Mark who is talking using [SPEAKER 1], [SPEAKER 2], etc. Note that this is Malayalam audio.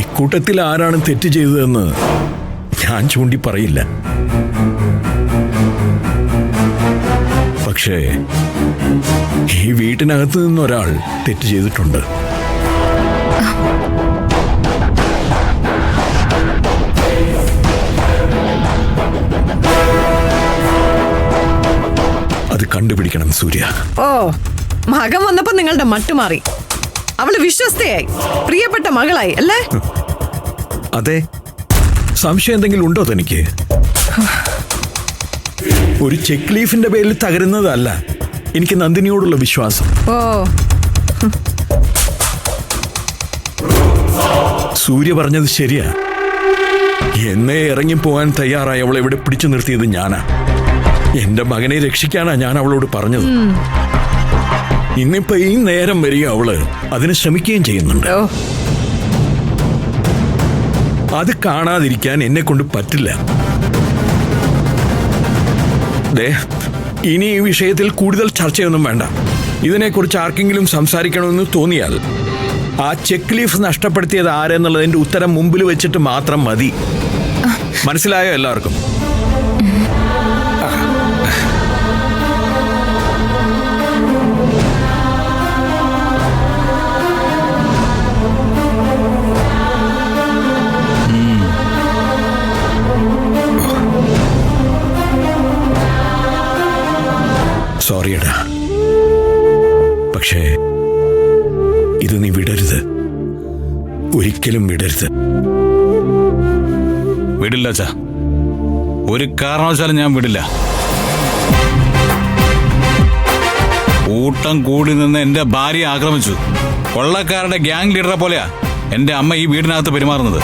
[SPEAKER 1] ഇക്കൂട്ടത്തിൽ ആരാണ് തെറ്റ് ചെയ്തതെന്ന് ഞാൻ ചൂണ്ടി പറയില്ല. പക്ഷേ ഈ വീട്ടിനകത്ത് നിന്നൊരാൾ തെറ്റ് ചെയ്തിട്ടുണ്ട്. അത് കണ്ടുപിടിക്കണം സൂര്യ.
[SPEAKER 2] ഓ, മകൻ വന്നപ്പോ നിങ്ങളുടെ മട്ടുമാറി. അവള് വിശ്വസ്തയായി, പ്രിയപ്പെട്ട മകളായി അല്ലേ?
[SPEAKER 1] അതെ. സംശയം എന്തെങ്കിലും ഉണ്ടോ തനിക്ക്? ഒരു ചെക്ക് ലീഫിന്റെ പേരിൽ തകരുന്നതല്ല എനിക്ക് നന്ദിനിയോടുള്ള വിശ്വാസം.
[SPEAKER 2] ഓ,
[SPEAKER 1] സൂര്യ പറഞ്ഞത് ശരിയാ. എന്നെ ഇറങ്ങിപ്പോവാൻ തയ്യാറായി അവളെ ഇവിടെ പിടിച്ചു നിർത്തിയത് ഞാനാ. എന്റെ മകനെ രക്ഷിക്കാനാ ഞാൻ അവളോട് പറഞ്ഞത്. ഇന്നിപ്പോ ഈ നേരം വരെയും അവള് അതിന് ശ്രമിക്കുകയും ചെയ്യുന്നുണ്ട്. അത് കാണാതിരിക്കാൻ എന്നെ കൊണ്ട് പറ്റില്ല. ഇനി ഈ വിഷയത്തിൽ കൂടുതൽ ചർച്ചയൊന്നും വേണ്ട. ഇതിനെക്കുറിച്ച് ആർക്കെങ്കിലും സംസാരിക്കണമെന്ന് തോന്നിയാൽ ആ ചെക്ക് ലീഫ് നഷ്ടപ്പെടുത്തിയത് ആരെന്നുള്ളതിന്റെ ഉത്തരം മുമ്പിൽ വെച്ചിട്ട് മാത്രം മതി. മനസ്സിലായോ എല്ലാവർക്കും? സോറിയടാ, പക്ഷേ ഇത് നീ വിടരുത്, ഒരിക്കലും വിടരുത്.
[SPEAKER 3] വിടില്ല അച്ഛാ, ഒരു കാരണവശാലും ഞാൻ വിടില്ല. കൂട്ടം കൂടി നിന്ന് എന്റെ ഭാര്യയെ ആക്രമിച്ചു. കൊള്ളക്കാരുടെ ഗ്യാങ് ലീഡറെ പോലെയാ എന്റെ അമ്മ ഈ വീടിനകത്ത് പെരുമാറുന്നത്.